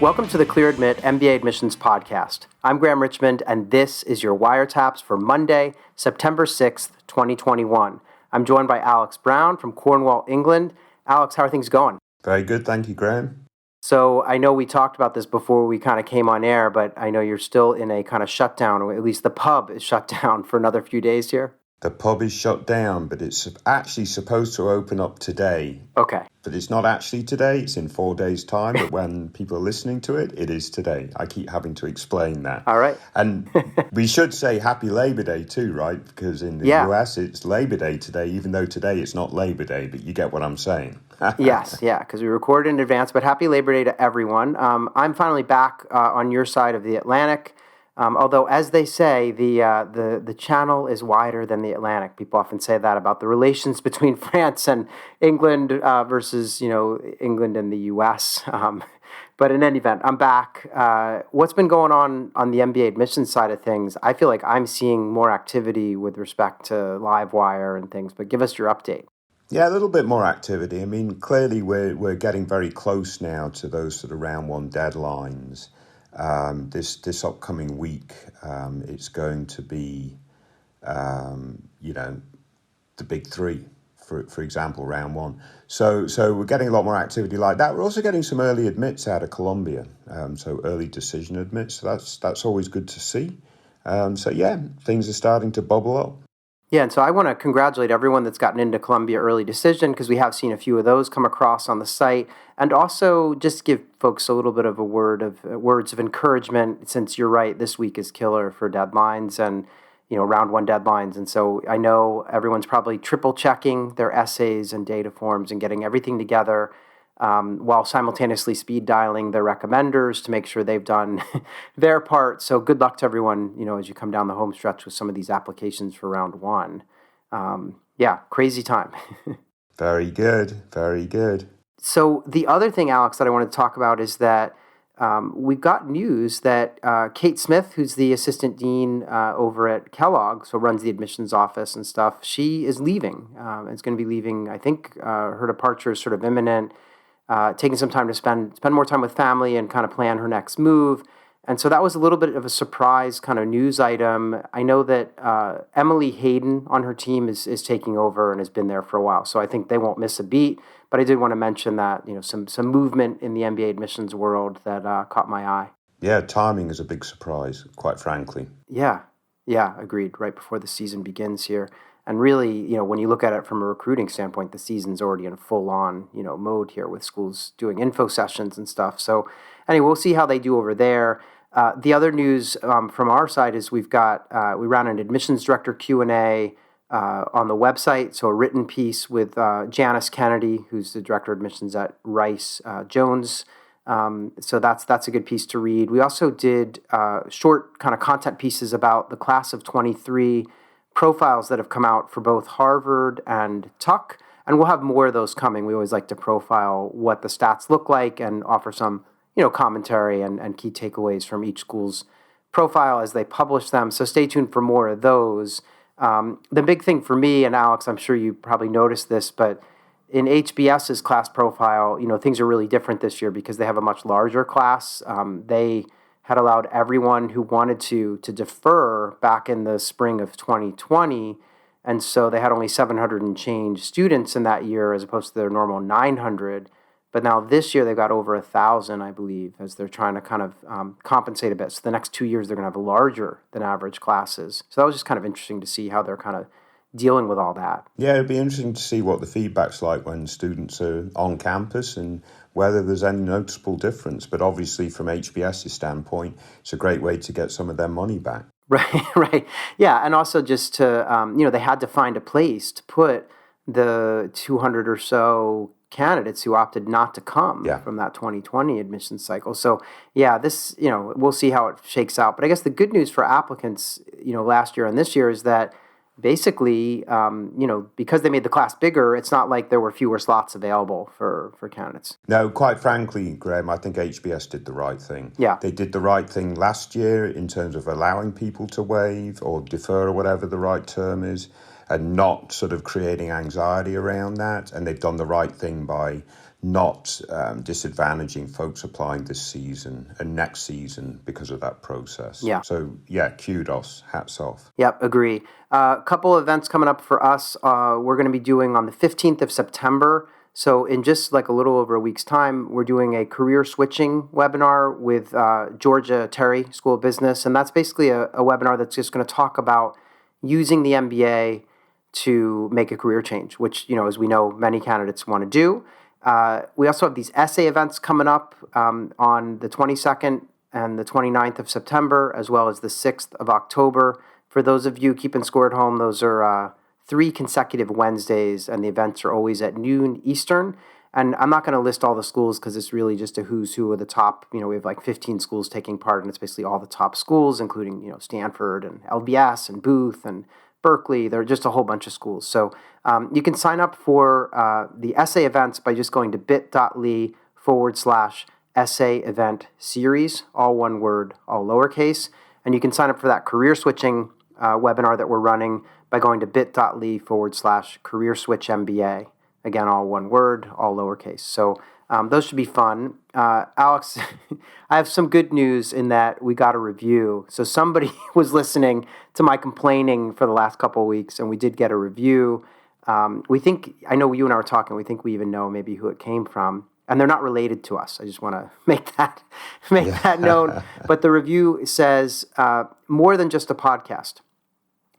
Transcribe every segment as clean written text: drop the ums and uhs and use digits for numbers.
Welcome to the Clear Admit MBA Admissions Podcast. I'm Graham Richmond, and this is your wiretaps for Monday, September 6th, 2021. I'm joined by Alex Brown from Cornwall, England. Alex, how are things going? Very good, thank you, Graham. So I know we talked about this before we kind of came on air, but I know you're still in a kind of shutdown, or at least the pub is shut down for another few days here. The pub is shut down, but it's actually supposed to open up today. Okay. But it's not actually today, it's in 4 days' time, but when people are listening to it, it is today. I keep having to explain that. All right. And we should say Happy Labor Day too, right? Because in the US, it's Labor Day today, even though today it's not Labor Day, but you get what I'm saying. Yes, because we recorded in advance, but happy Labor Day to everyone. I'm finally back on your side of the Atlantic. Although, as they say, the channel is wider than the Atlantic. People often say that about the relations between France and England versus, England and the U.S. But in any event, I'm back. What's been going on the MBA admissions side of things? I feel like I'm seeing more activity with respect to Livewire and things, but give us your update. Yeah, a little bit more activity. I mean, clearly we're getting very close now to those sort of round one deadlines. This upcoming week, it's going to be, the big three, for example, round one. So we're getting a lot more activity like that. We're also getting some early admits out of Columbia, so early decision admits. So that's always good to see. Things are starting to bubble up. Yeah, and so I want to congratulate everyone that's gotten into Columbia Early Decision, because we have seen a few of those come across on the site, and also just give folks a little bit of words of encouragement, since you're right, this week is killer for deadlines and round one deadlines, and so I know everyone's probably triple checking their essays and data forms and getting everything together, while simultaneously speed dialing their recommenders to make sure they've done their part. So good luck to everyone, as you come down the home stretch with some of these applications for round one. Crazy time. Very good. Very good. So the other thing, Alex, that I wanted to talk about is that we've got news that Kate Smith, who's the assistant dean over at Kellogg, so runs the admissions office and stuff, she is leaving. It's going to be leaving. I think her departure is sort of imminent. Taking some time to spend more time with family and kind of plan her next move. And so that was a little bit of a surprise kind of news item. I know that Emily Hayden on her team is taking over and has been there for a while. So I think they won't miss a beat. But I did want to mention that, some movement in the MBA admissions world that caught my eye. Yeah, timing is a big surprise, quite frankly. Yeah, agreed. Right before the season begins here. And really, when you look at it from a recruiting standpoint, the season's already in full-on, mode here with schools doing info sessions and stuff. So anyway, we'll see how they do over there. The other news from our side is we ran an admissions director Q&A on the website. So a written piece with Janice Kennedy, who's the director of admissions at Rice Jones. So that's a good piece to read. We also did short kind of content pieces about the class of 23 profiles that have come out for both Harvard and Tuck, and we'll have more of those coming. We always like to profile what the stats look like and offer some, commentary and key takeaways from each school's profile as they publish them. So stay tuned for more of those. The big thing for me, and Alex, I'm sure you probably noticed this, but in HBS's class profile, things are really different this year because they have a much larger class. They had allowed everyone who wanted to defer back in the spring of 2020. And so they had only 700 and change students in that year as opposed to their normal 900. But now this year they've got over 1,000, I believe, as they're trying to kind of compensate a bit. So the next 2 years they're going to have larger than average classes. So that was just kind of interesting to see how they're kind of dealing with all that. Yeah, it'd be interesting to see what the feedback's like when students are on campus and whether there's any noticeable difference. But obviously from HBS's standpoint, it's a great way to get some of their money back. Right. Yeah, and also just to, they had to find a place to put the 200 or so candidates who opted not to come from that 2020 admissions cycle. So, this, we'll see how it shakes out. But I guess the good news for applicants, last year and this year is that basically, because they made the class bigger, it's not like there were fewer slots available for candidates. No, quite frankly, Graham, I think HBS did the right thing. Yeah. They did the right thing last year in terms of allowing people to waive or defer or whatever the right term is, and not sort of creating anxiety around that. And they've done the right thing by not disadvantaging folks applying this season and next season because of that process. Yeah. So, yeah, kudos, hats off. Yep, agree. A couple events coming up for us. We're going to be doing on the 15th of September. So in just like a little over a week's time, we're doing a career switching webinar with Georgia Terry School of Business. And that's basically a webinar that's just going to talk about using the MBA to make a career change, which, as we know, many candidates want to do. We also have these essay events coming up on the 22nd and the 29th of September, as well as the 6th of October. For those of you keeping score at home, those are 3 consecutive Wednesdays, and the events are always at noon Eastern. And I'm not going to list all the schools because it's really just a who's who of the top. We have like 15 schools taking part, and it's basically all the top schools, including, Stanford and LBS and Booth and Berkeley. There are just a whole bunch of schools. So you can sign up for the essay events by just going to bit.ly/essay event series, all one word, all lowercase. And you can sign up for that career switching webinar that we're running by going to bit.ly/career switch MBA. Again, all one word, all lowercase. So those should be fun. Alex, I have some good news in that we got a review. So somebody was listening to my complaining for the last couple of weeks, and we did get a review. We think, I know you and I were talking, we think we even know maybe who it came from. And they're not related to us. I just want to make that known. But the review says, more than just a podcast.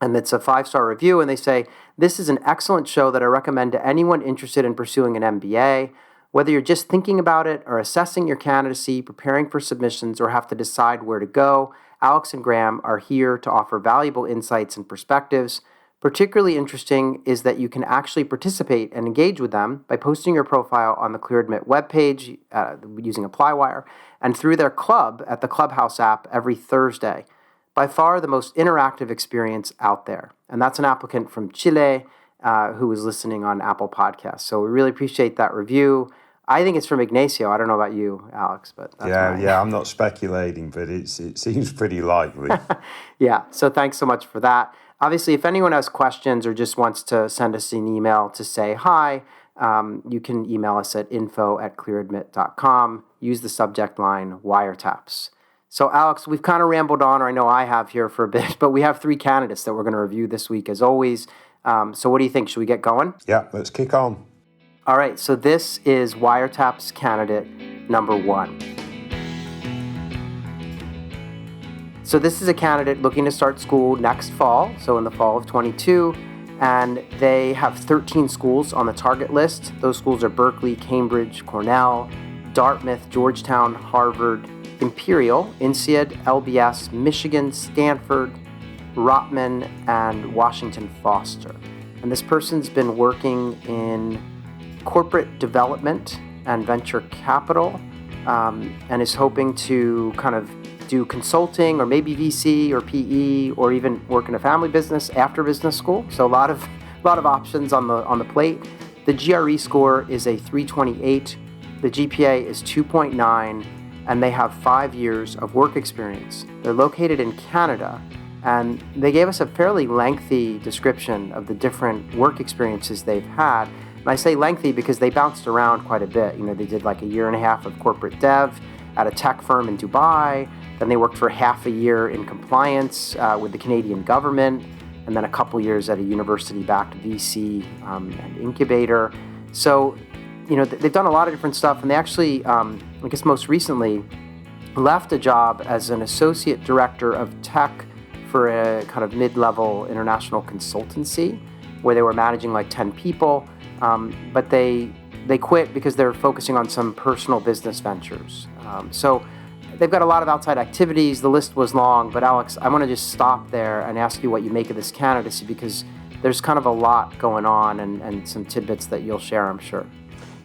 And it's a 5-star review, and they say, this is an excellent show that I recommend to anyone interested in pursuing an MBA. Whether you're just thinking about it or assessing your candidacy, preparing for submissions, or have to decide where to go, Alex and Graham are here to offer valuable insights and perspectives. Particularly interesting is that you can actually participate and engage with them by posting your profile on the ClearAdmit webpage using Applywire and through their club at the Clubhouse app every Thursday. By far the most interactive experience out there. And that's an applicant from Chile who was listening on Apple Podcasts. So we really appreciate that review. I think it's from Ignacio. I don't know about you, Alex, but that's Yeah, I'm not speculating, but it seems pretty likely. Yeah, so thanks so much for that. Obviously, if anyone has questions or just wants to send us an email to say hi, you can email us at info@clearadmit.com. Use the subject line wiretaps. So, Alex, we've kind of rambled on, or I know I have here for a bit, but we have 3 candidates that we're going to review this week, as always. So what do you think? Should we get going? Yeah, let's kick on. All right, so this is Wiretaps candidate number 1. So this is a candidate looking to start school next fall, so in the fall of 22, and they have 13 schools on the target list. Those schools are Berkeley, Cambridge, Cornell, Dartmouth, Georgetown, Harvard, Imperial, INSEAD, LBS, Michigan, Stanford, Rotman, and Washington Foster. And this person's been working in corporate development and venture capital and is hoping to kind of do consulting or maybe VC or PE or even work in a family business after business school. So a lot of options on the plate. The GRE score is a 328. The GPA is 2.9. And they have 5 years of work experience. They're located in Canada, and they gave us a fairly lengthy description of the different work experiences they've had. And I say lengthy because they bounced around quite a bit. They did like a year and a half of corporate dev at a tech firm in Dubai. Then they worked for half a year in compliance with the Canadian government, and then a couple years at a university-backed VC and incubator. So they've done a lot of different stuff, and they actually, I guess most recently, left a job as an associate director of tech for a kind of mid-level international consultancy where they were managing like 10 people, but they quit because they're focusing on some personal business ventures. So they've got a lot of outside activities. The list was long, but Alex, I want to just stop there and ask you what you make of this candidacy because there's kind of a lot going on and some tidbits that you'll share, I'm sure.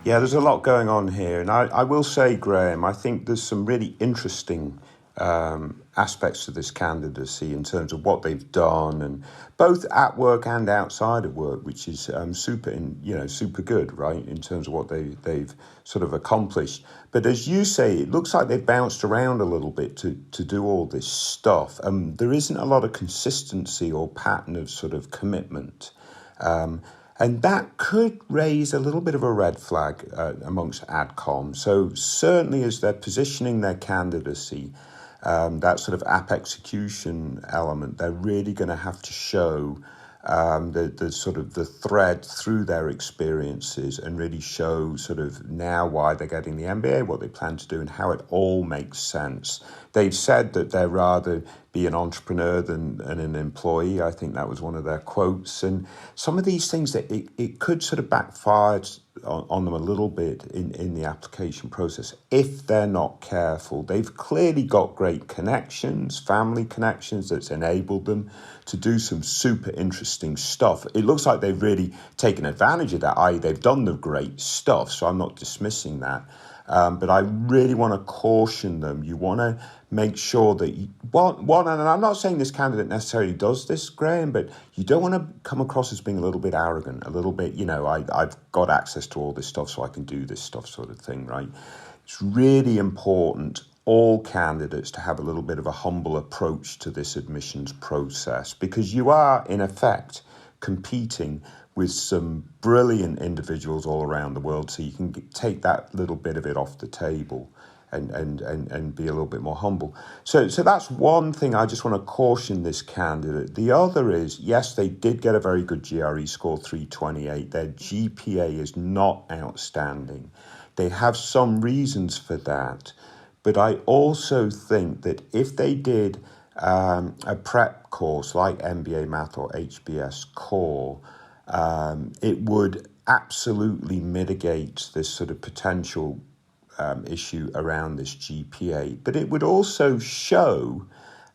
Yeah, there's a lot going on here. And I will say, Graham, I think there's some really interesting aspects to this candidacy in terms of what they've done, and both at work and outside of work, which is super good, right, in terms of what they've sort of accomplished. But as you say, it looks like they've bounced around a little bit to do all this stuff. There isn't a lot of consistency or pattern of sort of commitment. And that could raise a little bit of a red flag amongst AdCom. So certainly as they're positioning their candidacy, that sort of app execution element, they're really going to have to show the sort of the thread through their experiences and really show sort of now why they're getting the MBA, what they plan to do, and how it all makes sense. They've said that they'd rather be an entrepreneur than an employee. I think that was one of their quotes. And some of these things that it could sort of backfire on them a little bit in the application process if they're not careful. They've clearly got great connections, family connections that's enabled them to do some super interesting stuff. It looks like they've really taken advantage of that, i.e. they've done the great stuff, so I'm not dismissing that. But I really want to caution them. You want to make sure that one, and I'm not saying this candidate necessarily does this, Graham, but you don't want to come across as being a little bit arrogant, a little bit, I've got access to all this stuff, so I can do this stuff sort of thing, right? It's really important, all candidates, to have a little bit of a humble approach to this admissions process, because you are, in effect, competing with some brilliant individuals all around the world, so you can take that little bit of it off the table and be a little bit more humble. So that's one thing I just want to caution this candidate. The other is, yes, they did get a very good GRE score, 328. Their GPA is not outstanding. They have some reasons for that. But I also think that if they did a prep course like MBA Math or HBS Core, it would absolutely mitigate this sort of potential issue around this GPA. But it would also show,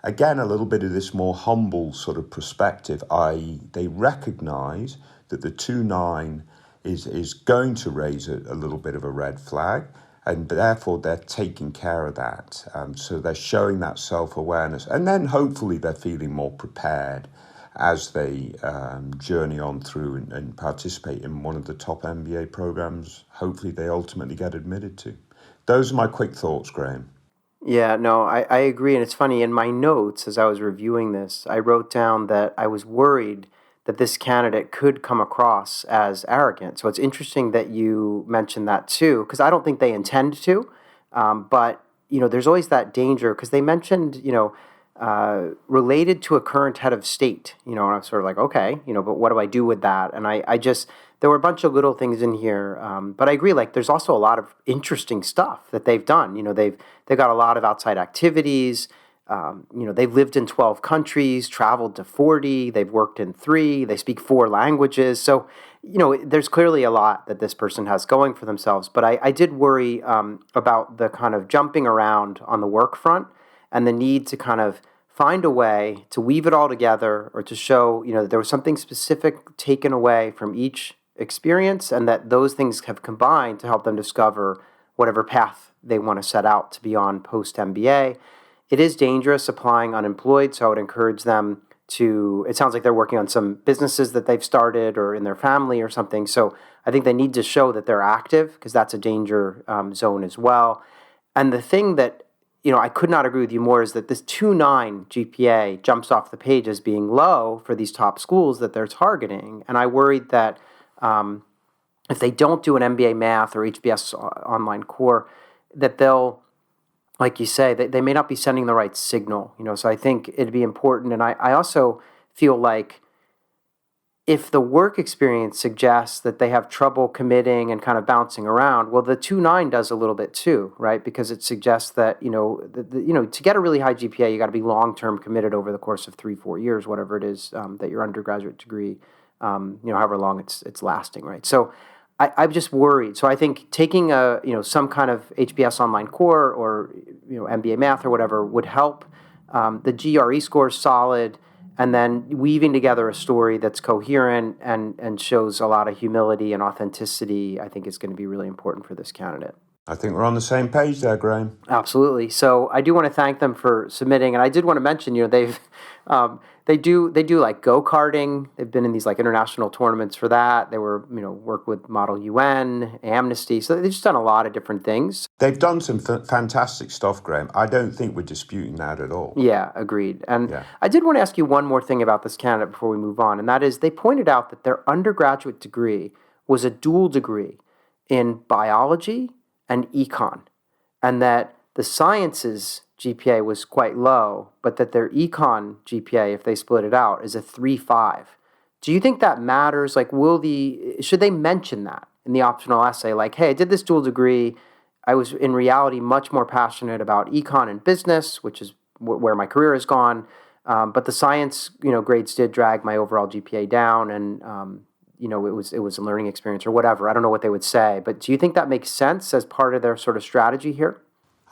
again, a little bit of this more humble sort of perspective, i.e. they recognise that the 2.9 is going to raise a little bit of a red flag, and therefore they're taking care of that. So they're showing that self-awareness, and then hopefully they're feeling more prepared as they journey on through and participate in one of the top MBA programs hopefully they ultimately get admitted to. Those are my quick thoughts, Graham. Yeah, no, I agree. And it's funny, in my notes as I was reviewing this, I wrote down that I was worried that this candidate could come across as arrogant. So it's interesting that you mentioned that too, because I don't think they intend to. But, there's always that danger, because they mentioned, related to a current head of state, and I was sort of like, okay, but what do I do with that? And I just, there were a bunch of little things in here, but I agree, like, there's also a lot of interesting stuff that they've done. They've got a lot of outside activities. They've lived in 12 countries, traveled to 40, they've worked in 3, they speak 4 languages. So, there's clearly a lot that this person has going for themselves. But I did worry about the kind of jumping around on the work front and the need to kind of find a way to weave it all together, or to show, that there was something specific taken away from each experience, and that those things have combined to help them discover whatever path they want to set out to be on post-MBA. It is dangerous applying unemployed, so I would encourage them to, it sounds like they're working on some businesses that they've started or in their family or something, so I think they need to show that they're active, because that's a danger zone as well. And the thing that I could not agree with you more is that this 2.9 GPA jumps off the page as being low for these top schools that they're targeting. And I worried that if they don't do an MBA Math or HBS Online Core, that they'll, like you say, they may not be sending the right signal. So I think it'd be important. And I also feel like if the work experience suggests that they have trouble committing and kind of bouncing around, well, the 2.9 does a little bit too, right? Because it suggests that, to get a really high GPA, you got to be long-term committed over the course of 3-4 years, whatever it is that your undergraduate degree, however long it's lasting, right? So I'm just worried. So I think taking some kind of HBS Online Core or, MBA Math or whatever would help. The GRE score is solid. And then weaving together a story that's coherent and shows a lot of humility and authenticity, I think is going to be really important for this candidate. I think we're on the same page there, Graham. Absolutely. So I do want to thank them for submitting, and I did want to mention, They do like go-karting. They've been in these like international tournaments for that. They were, work with Model UN, Amnesty. So they've just done a lot of different things. They've done some fantastic stuff, Graham. I don't think we're disputing that at all. Yeah, agreed. And Yeah. I did want to ask you one more thing about this candidate before we move on, and that is they pointed out that their undergraduate degree was a dual degree in biology and econ, and that the sciences GPA was quite low, but that their econ GPA, if they split it out, is a 3.5. Do you think that matters? Like, should they mention that in the optional essay? Like, hey, I did this dual degree. I was in reality much more passionate about econ and business, which is where my career has gone. But the science, grades did drag my overall GPA down, and it was a learning experience or whatever. I don't know what they would say, but do you think that makes sense as part of their sort of strategy here?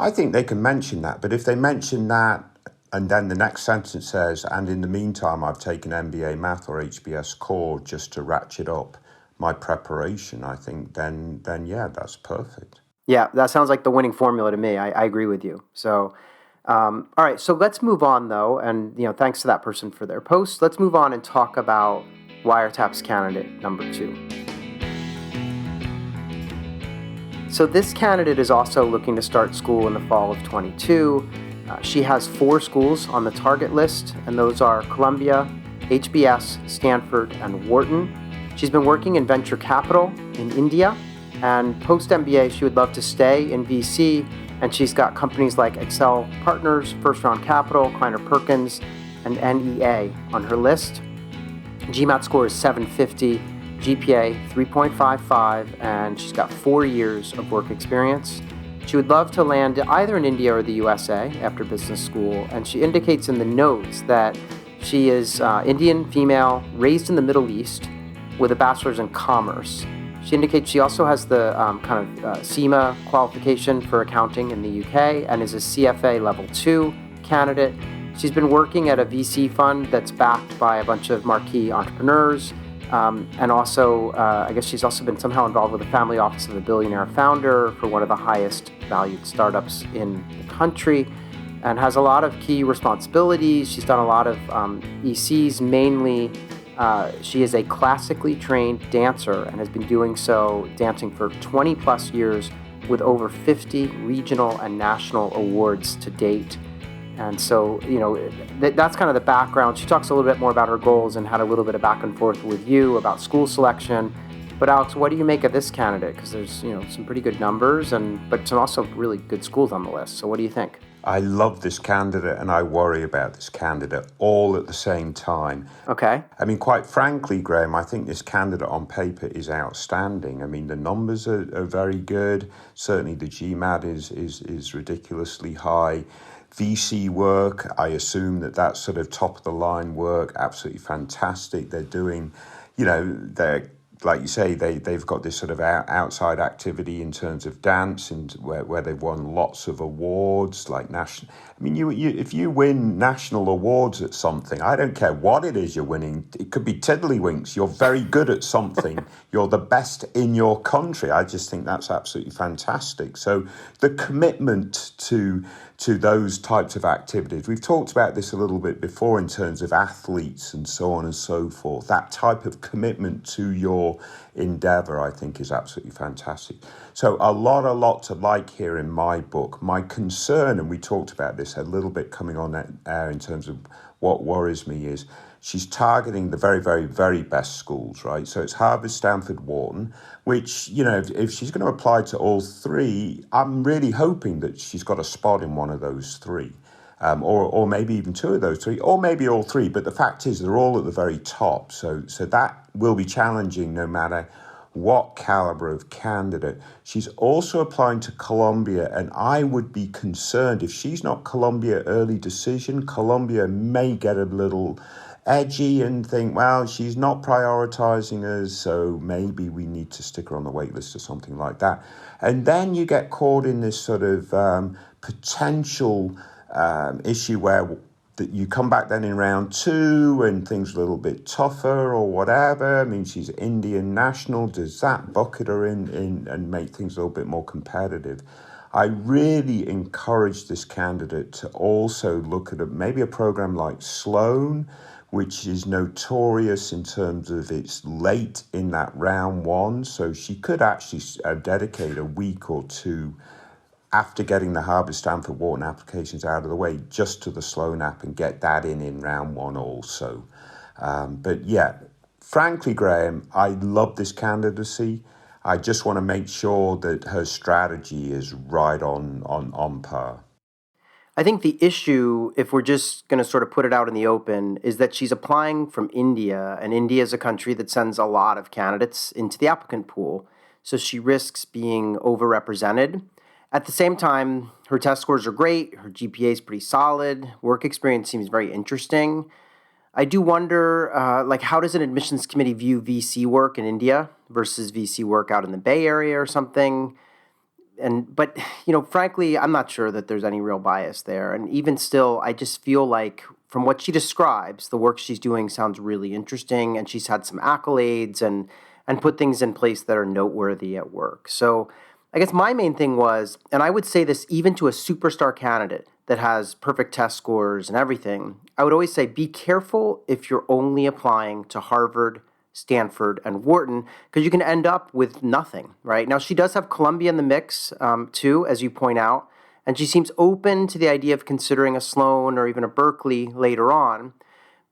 I think they can mention that, but if they mention that and then the next sentence says, and in the meantime, I've taken MBA Math or HBS Core just to ratchet up my preparation, I think then yeah, that's perfect. Yeah, that sounds like the winning formula to me. I agree with you. So, all right, so let's move on though, and thanks to that person for their post. Let's move on and talk about Wiretap's candidate number 2. So this candidate is also looking to start school in the fall of 22. She has 4 schools on the target list, and those are Columbia, HBS, Stanford, and Wharton. She's been working in venture capital in India, and post-MBA, she would love to stay in VC, and she's got companies like Excel Partners, First Round Capital, Kleiner Perkins, and NEA on her list. GMAT score is 750, GPA 3.55, and she's got 4 years of work experience. She would love to land either in India or the USA after business school, and she indicates in the notes that she is Indian, female, raised in the Middle East, with a bachelor's in commerce. She indicates she also has the CIMA qualification for accounting in the UK and is a CFA Level 2 candidate. She's been working at a VC fund that's backed by a bunch of marquee entrepreneurs. And also, I guess she's also been somehow involved with the family office of a billionaire founder for one of the highest valued startups in the country, and has a lot of key responsibilities. She's done a lot of ECs, mainly. She is a classically trained dancer and has been doing so, dancing for 20 plus years with over 50 regional and national awards to date. And so, that's kind of the background. She talks a little bit more about her goals and had a little bit of back and forth with you about school selection. But Alex, what do you make of this candidate? Because there's, some pretty good numbers, but some also really good schools on the list. So what do you think? I love this candidate and I worry about this candidate all at the same time. Okay. I mean, quite frankly, Graham, I think this candidate on paper is outstanding. I mean, the numbers are very good. Certainly the GMAT is ridiculously high. VC work, I assume that's sort of top of the line work, absolutely fantastic. They're doing, they're, like you say, they've got this sort of outside activity in terms of dance, and where they've won lots of awards, like national. I mean, you if you win national awards at something, I don't care what it is you're winning. It could be tiddlywinks. You're very good at something. You're the best in your country. I just think that's absolutely fantastic. So the commitment to those types of activities. We've talked about this a little bit before in terms of athletes and so on and so forth. That type of commitment to your endeavor, I think, is absolutely fantastic. So a lot to like here in my book. My concern, and we talked about this a little bit coming on air in terms of what worries me, is she's targeting the very, very, very best schools, right? So it's Harvard, Stanford, Wharton, which, if she's going to apply to all 3, I'm really hoping that she's got a spot in one of those 3. Or maybe even 2 of those 3, or maybe all 3. But the fact is they're all at the very top. So that will be challenging no matter what caliber of candidate. She's also applying to Columbia, and I would be concerned if she's not Columbia early decision. Columbia may get a little edgy and think, well, she's not prioritizing us, so maybe we need to stick her on the wait list or something like that. And then you get caught in this sort of potential issue where that you come back then in round 2 and things are a little bit tougher or whatever. I mean, she's Indian national. Does that bucket her in and make things a little bit more competitive? I really encourage this candidate to also look at maybe a program like Sloan, which is notorious in terms of it's late in that round one. So she could actually dedicate a week or two after getting the Harvard, Stanford, Wharton applications out of the way just to the Sloan app and get that in round one also. But yeah, frankly, Graham, I love this candidacy. I just want to make sure that her strategy is right on par. I think the issue, if we're just going to sort of put it out in the open, is that she's applying from India, and India is a country that sends a lot of candidates into the applicant pool. So she risks being overrepresented. At the same time, her test scores are great, her GPA is pretty solid, work experience seems very interesting. I do wonder, how does an admissions committee view VC work in India versus VC work out in the Bay Area or something? But frankly, I'm not sure that there's any real bias there. And even still, I just feel like from what she describes, the work she's doing sounds really interesting, and she's had some accolades and put things in place that are noteworthy at work. So I guess my main thing was, and I would say this even to a superstar candidate that has perfect test scores and everything, I would always say be careful if you're only applying to Harvard, Stanford, and Wharton, because you can end up with nothing, right? Now, she does have Columbia in the mix, too, as you point out, and she seems open to the idea of considering a Sloan or even a Berkeley later on.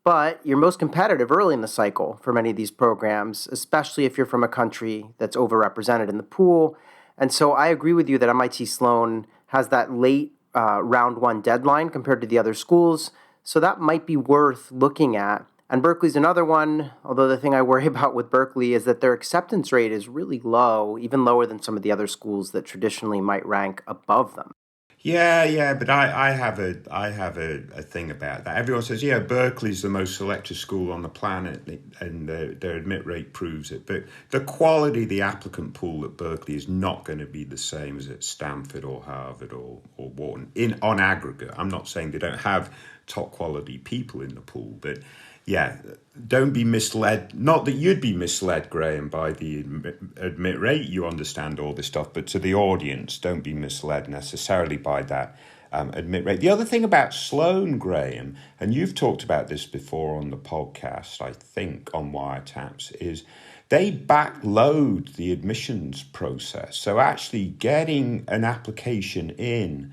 But you're most competitive early in the cycle for many of these programs, especially if you're from a country that's overrepresented in the pool. And so I agree with you that MIT Sloan has that late round one deadline compared to the other schools. So that might be worth looking at. And Berkeley's another one, although the thing I worry about with Berkeley is that their acceptance rate is really low, even lower than some of the other schools that traditionally might rank above them. Yeah, but I have a thing about that. Everyone says, yeah, Berkeley's the most selective school on the planet, and their admit rate proves it. But the quality of the applicant pool at Berkeley is not going to be the same as at Stanford or Harvard or Wharton on aggregate. I'm not saying they don't have top quality people in the pool, but yeah, don't be misled. Not that you'd be misled, Graham, by the admit rate. You understand all this stuff, but to the audience, don't be misled necessarily by that admit rate. The other thing about Sloan, Graham, and you've talked about this before on the podcast, I think, on Wiretaps, is they backload the admissions process. So actually getting an application in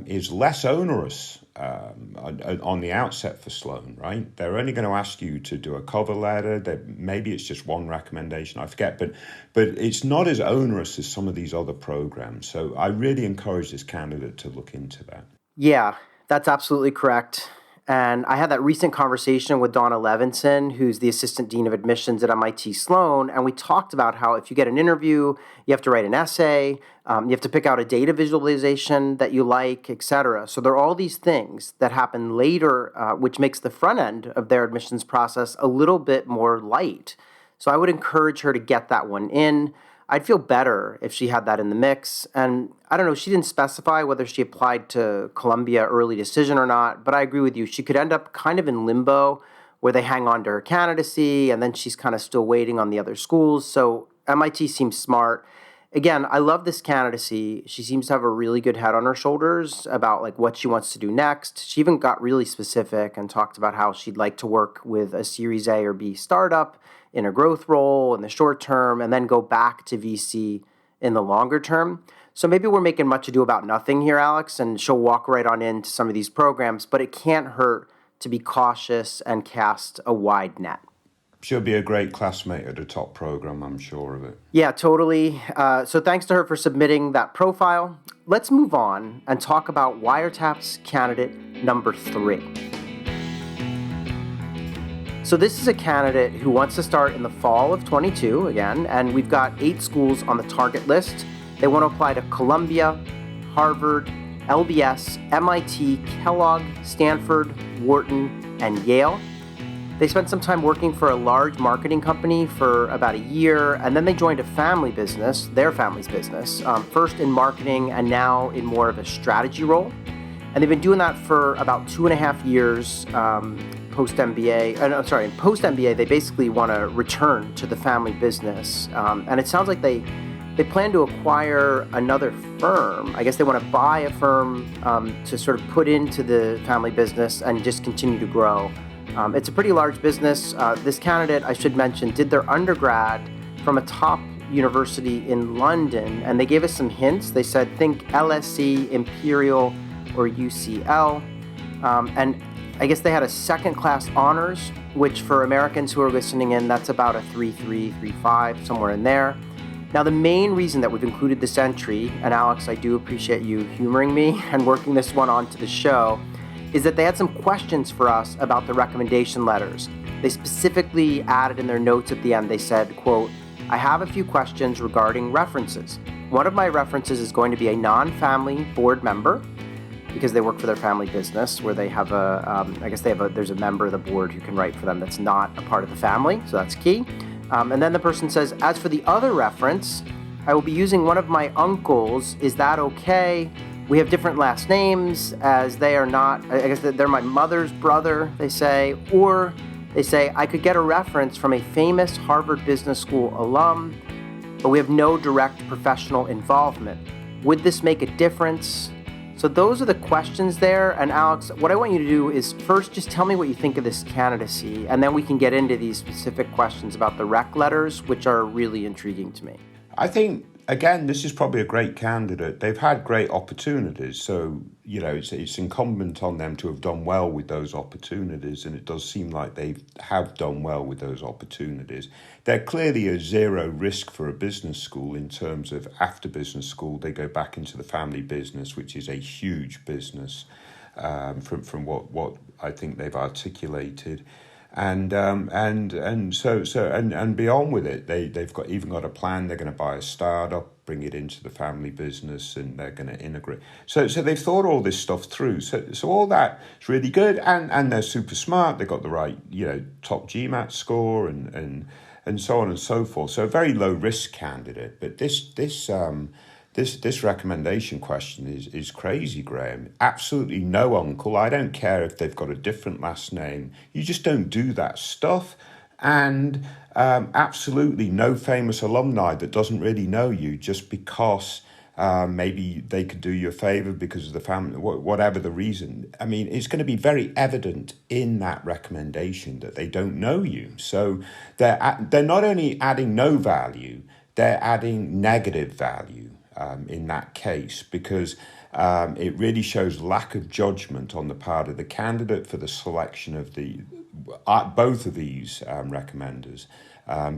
is less onerous on the outset for Sloan, right? They're only going to ask you to do a cover letter. Maybe it's just one recommendation, I forget, but it's not as onerous as some of these other programs. So I really encourage this candidate to look into that. Yeah, that's absolutely correct. And I had that recent conversation with Donna Levinson, who's the Assistant Dean of Admissions at MIT Sloan, and we talked about how if you get an interview, you have to write an essay, you have to pick out a data visualization that you like, et cetera. So there are all these things that happen later, which makes the front end of their admissions process a little bit more light. So I would encourage her to get that one in. I'd feel better if she had that in the mix. And I don't know, she didn't specify whether she applied to Columbia early decision or not, but I agree with you. She could end up kind of in limbo where they hang on to her candidacy and then she's kind of still waiting on the other schools. So MIT seems smart. Again, I love this candidacy. She seems to have a really good head on her shoulders about like what she wants to do next. She even got really specific and talked about how she'd like to work with a Series A or B startup in a growth role in the short term and then go back to VC in the longer term. So maybe we're making much ado about nothing here, Alex, and she'll walk right on into some of these programs, but it can't hurt to be cautious and cast a wide net. She'll be a great classmate at a top program, I'm sure of it. Yeah, totally. So thanks to her for submitting that profile. Let's move on and talk about Wiretap's candidate number 3. So this is a candidate who wants to start in the fall of 22 again, and we've got 8 schools on the target list. They want to apply to Columbia, Harvard, LBS, MIT, Kellogg, Stanford, Wharton, and Yale. They spent some time working for a large marketing company for about a year, and then they joined a family business, their family's business, first in marketing and now in more of a strategy role. And they've been doing that for about 2.5 years post-MBA. In post-MBA, they basically want to return to the family business. And it sounds like they they plan to acquire another firm. I guess they want to buy a firm to sort of put into the family business and just continue to grow. It's a pretty large business. This candidate, I should mention, did their undergrad from a top university in London, and they gave us some hints. They said, think LSE, Imperial, or UCL. And I guess they had a second-class honors, which for Americans who are listening in, that's about a 3.3, 3.5, somewhere in there. Now, the main reason that we've included this entry, and Alex, I do appreciate you humoring me and working this one onto the show, is that they had some questions for us about the recommendation letters. They specifically added in their notes at the end, they said, quote, I have a few questions regarding references. One of my references is going to be a non-family board member, because they work for their family business, where they have there's a member of the board who can write for them that's not a part of the family, so that's key. And then the person says, as for the other reference, I will be using one of my uncles. Is that okay? We have different last names, as they are not, I guess they're my mother's brother, they say. Or they say, I could get a reference from a famous Harvard Business School alum, but we have no direct professional involvement. Would this make a difference? So those are the questions there. And Alex, what I want you to do is first just tell me what you think of this candidacy, and then we can get into these specific questions about the rec letters, which are really intriguing to me. I think, again, this is probably a great candidate. They've had great opportunities, so it's incumbent on them to have done well with those opportunities, and it does seem like they have done well with those opportunities. They're clearly a zero risk for a business school in terms of after business school, they go back into the family business, which is a huge business from what I think they've articulated. And beyond with it, they've got a plan. They're going to buy a startup, bring it into the family business, and they're going to integrate. So they've thought all this stuff through. So all that is really good, and they're super smart. They've got the right top GMAT score and so on and so forth. So a very low risk candidate. But this recommendation question is crazy, Graham. Absolutely no uncle. I don't care if they've got a different last name. You just don't do that stuff. And absolutely no famous alumni that doesn't really know you just because maybe they could do you a favor because of the family, whatever the reason. I mean, it's going to be very evident in that recommendation that they don't know you. So they're not only adding no value, they're adding negative value. In that case, because it really shows lack of judgment on the part of the candidate for the selection of both of these recommenders.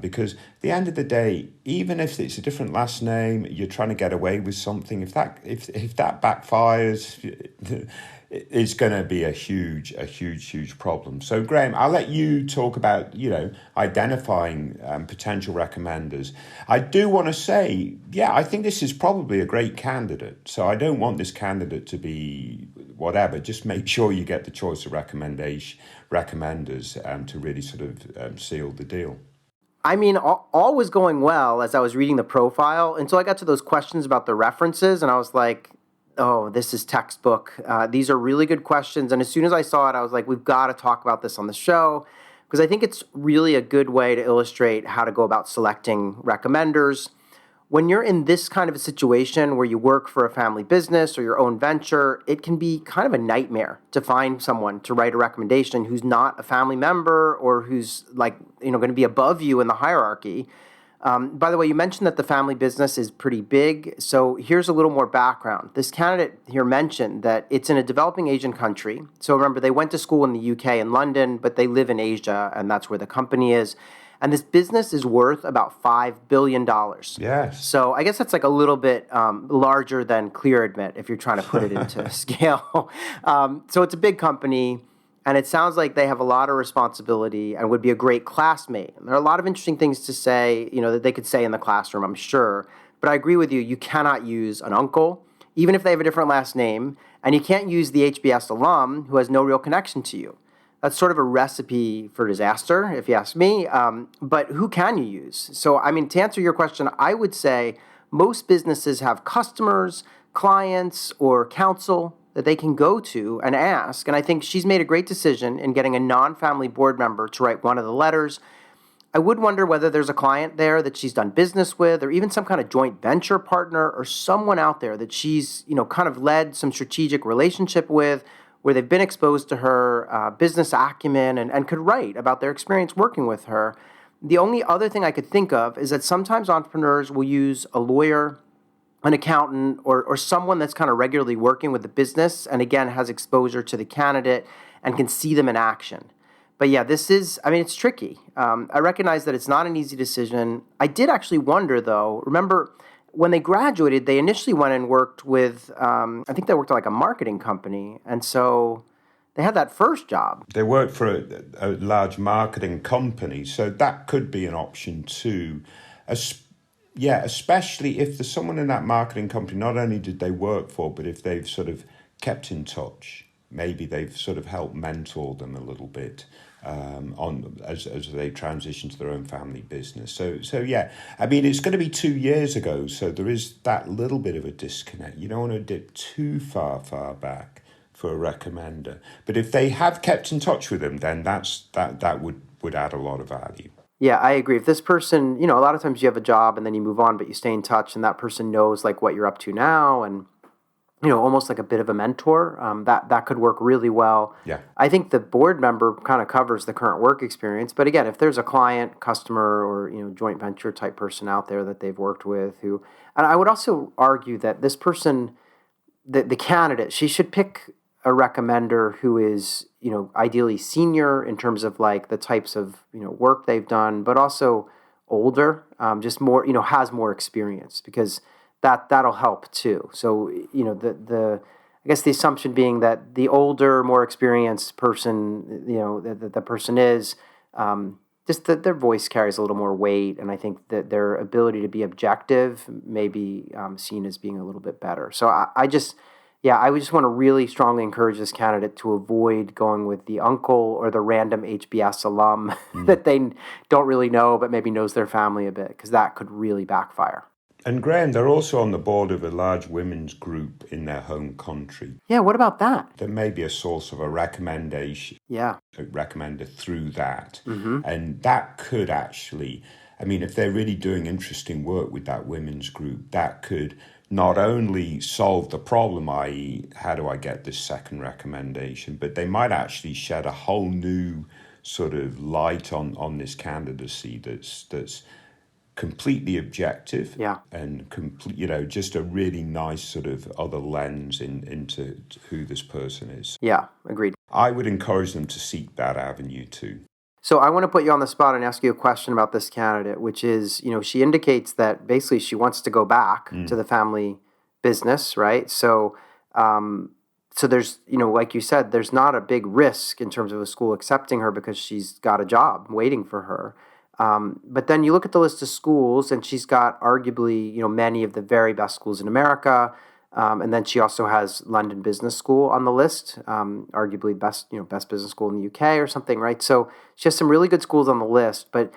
Because at the end of the day, even if it's a different last name, you're trying to get away with something. If that backfires, it's going to be a huge problem. So, Graham, I'll let you talk about, identifying potential recommenders. I do want to say, I think this is probably a great candidate. So I don't want this candidate to be whatever. Just make sure you get the choice of recommenders to really sort of seal the deal. I mean, all was going well as I was reading the profile until I got to those questions about the references, and I was like, oh, this is textbook. These are really good questions. And as soon as I saw it, I was like, we've got to talk about this on the show, because I think it's really a good way to illustrate how to go about selecting recommenders. When you're in this kind of a situation where you work for a family business or your own venture, it can be kind of a nightmare to find someone to write a recommendation who's not a family member or who's going to be above you in the hierarchy. By the way, you mentioned that the family business is pretty big. So here's a little more background. This candidate here mentioned that it's in a developing Asian country. So remember, they went to school in the UK and London, but they live in Asia, and that's where the company is. And this business is worth about $5 billion. Yes. So I guess that's like a little bit larger than ClearAdmit if you're trying to put it into scale. So it's a big company. And it sounds like they have a lot of responsibility and would be a great classmate. And there are a lot of interesting things to say, that they could say in the classroom, I'm sure. But I agree with you. You cannot use an uncle, even if they have a different last name. And you can't use the HBS alum who has no real connection to you. That's sort of a recipe for disaster, if you ask me. But who can you use? So, to answer your question, I would say most businesses have customers, clients, or counsel that they can go to and ask. And I think she's made a great decision in getting a non-family board member to write one of the letters. I would wonder whether there's a client there that she's done business with, or even some kind of joint venture partner, or someone out there that she's, kind of led some strategic relationship with, where they've been exposed to her business acumen and could write about their experience working with her. The only other thing I could think of is that sometimes entrepreneurs will use a lawyer, an accountant, or someone that's kind of regularly working with the business and, again, has exposure to the candidate and can see them in action. But yeah, it's tricky. I recognize that it's not an easy decision. I did actually wonder, though, remember when they graduated, they initially went and worked with, I think they worked at like a marketing company. And so they had that first job. They worked for a large marketing company, so that could be an option too. Especially if there's someone in that marketing company, not only did they work for, but if they've sort of kept in touch, maybe they've sort of helped mentor them a little bit as they transition to their own family business. So yeah, it's going to be 2 years ago, so there is that little bit of a disconnect. You don't want to dip too far back for a recommender, but if they have kept in touch with them, then that would add a lot of value. Yeah, I agree. If this person, a lot of times you have a job and then you move on, but you stay in touch, and that person knows like what you're up to now, and almost like a bit of a mentor, that could work really well. Yeah. I think the board member kind of covers the current work experience. But again, if there's a client, customer, or, joint venture type person out there that they've worked with and I would also argue that this person, the candidate, she should pick a recommender who is, ideally senior in terms of like the types of, work they've done, but also older, just more, has more experience, because that'll help too. So, I guess the assumption being that the older, more experienced person, the person is, just that their voice carries a little more weight, and I think that their ability to be objective may be seen as being a little bit better. So I just want to really strongly encourage this candidate to avoid going with the uncle or the random HBS alum that they don't really know, but maybe knows their family a bit, because that could really backfire. And Graham, they're also on the board of a large women's group in their home country. Yeah, what about that? There may be a source of a recommendation. Yeah. A recommender through that. Mm-hmm. And that could actually, if they're really doing interesting work with that women's group, that could not only solve the problem, i.e., how do I get this second recommendation, but they might actually shed a whole new sort of light on this candidacy that's completely objective, and just a really nice sort of other lens into who this person is. Yeah, agreed. I would encourage them to seek that avenue too. So I want to put you on the spot and ask you a question about this candidate, which is, she indicates that basically she wants to go back to the family business, right? So, so there's, like you said, there's not a big risk in terms of a school accepting her because she's got a job waiting for her. But then you look at the list of schools, and she's got arguably, many of the very best schools in America. And then she also has London Business School on the list, arguably best business school in the UK or something, right? So she has some really good schools on the list. But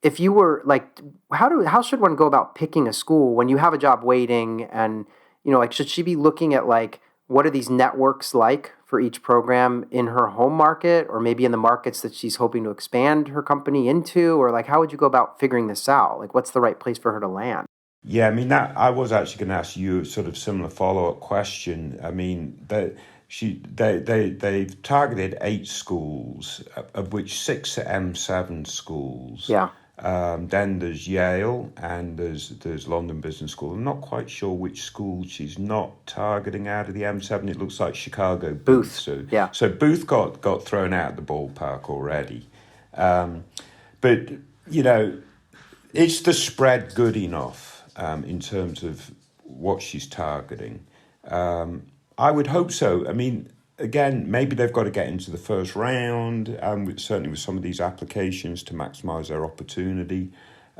if you were like, how should one go about picking a school when you have a job waiting? And, should she be looking at like, what are these networks like for each program in her home market, or maybe in the markets that she's hoping to expand her company into? Or like, how would you go about figuring this out? Like, what's the right place for her to land? Yeah, that I was actually going to ask you a sort of similar follow-up question. They've targeted 8 schools, of which 6 are M7 schools. Yeah. Then there's Yale and there's London Business School. I'm not quite sure which school she's not targeting out of the M7. It looks like Chicago Booth. So Booth got thrown out of the ballpark already. But is the spread good enough in terms of what she's targeting? I would hope so. Again, maybe they've got to get into the first round, certainly with some of these applications to maximise their opportunity.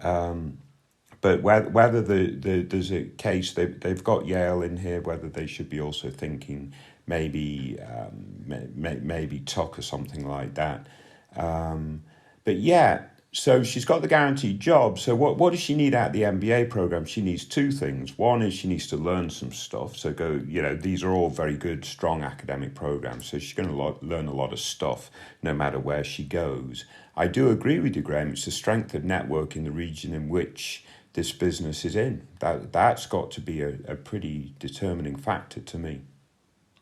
But whether there's a case, they've got Yale in here, whether they should be also thinking maybe Tuck or something like that. But yeah, So she's got the guaranteed job. So what does she need out of the MBA program? She needs two things. One is she needs to learn some stuff. So these are all very good, strong academic programs. So she's going to learn a lot of stuff no matter where she goes. I do agree with you, Graham. It's the strength of network in the region in which this business is in. That's got to be a pretty determining factor to me.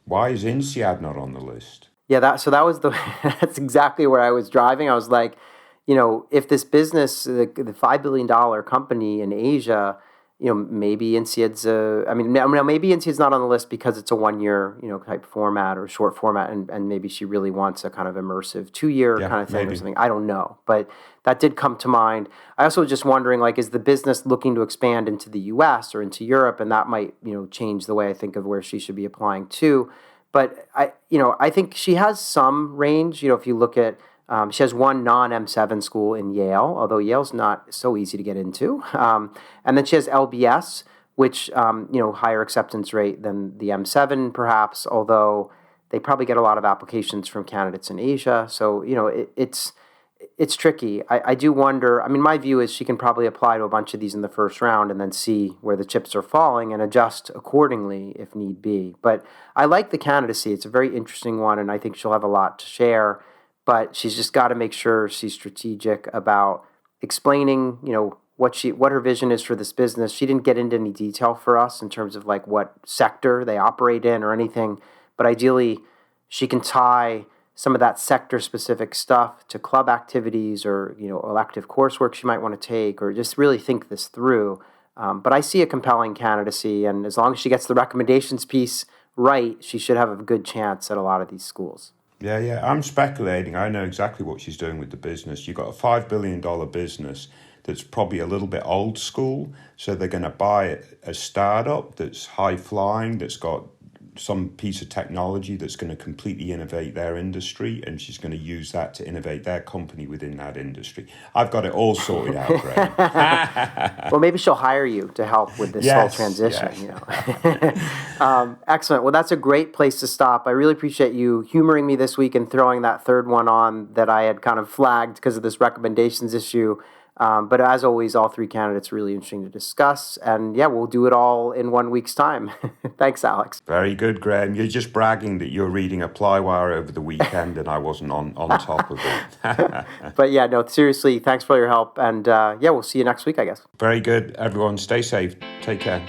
Why is INSEAD not on the list? Yeah, that's exactly where I was driving. I was like, if this business, the $5 billion company in Asia, maybe INSEAD's maybe INSEAD's not on the list because it's a 1 year, type format or short format, and maybe she really wants a kind of immersive 2 year Yeah, kind of thing maybe. or something. I don't know, but that did come to mind. I also was just wondering, like, is the business looking to expand into the U.S. or into Europe, and that might, change the way I think of where she should be applying to. But I think she has some range. If you look at, she has one non-M7 school in Yale, although Yale's not so easy to get into. And then she has LBS, which, higher acceptance rate than the M7 perhaps, although they probably get a lot of applications from candidates in Asia. So, it's tricky. I do wonder. I mean, my view is she can probably apply to a bunch of these in the first round and then see where the chips are falling and adjust accordingly if need be. But I like the candidacy. It's a very interesting one, and I think she'll have a lot to share. But she's just got to make sure she's strategic about explaining, what her vision is for this business. She didn't get into any detail for us in terms of like what sector they operate in or anything. But ideally, she can tie some of that sector-specific stuff to club activities or, elective coursework she might want to take, or just really think this through. But I see a compelling candidacy, and as long as she gets the recommendations piece right, she should have a good chance at a lot of these schools. Yeah. I'm speculating. I know exactly what she's doing with the business. You've got a $5 billion business that's probably a little bit old school. So they're going to buy a startup that's high flying, that's got some piece of technology that's going to completely innovate their industry, and she's going to use that to innovate their company within that industry. I've got it all sorted out, Graham. Well, maybe she'll hire you to help with this whole transition. Yes. Excellent. Well, that's a great place to stop. I really appreciate you humoring me this week and throwing that third one on that I had kind of flagged because of this recommendations issue. But as always, all three candidates are really interesting to discuss. And yeah, we'll do it all in 1 week's time. Thanks, Alex. Very good, Graham. You're just bragging that you're reading a Plywire over the weekend and I wasn't on top of it. But yeah, no, seriously, thanks for your help. And we'll see you next week, I guess. Very good. Everyone, stay safe. Take care.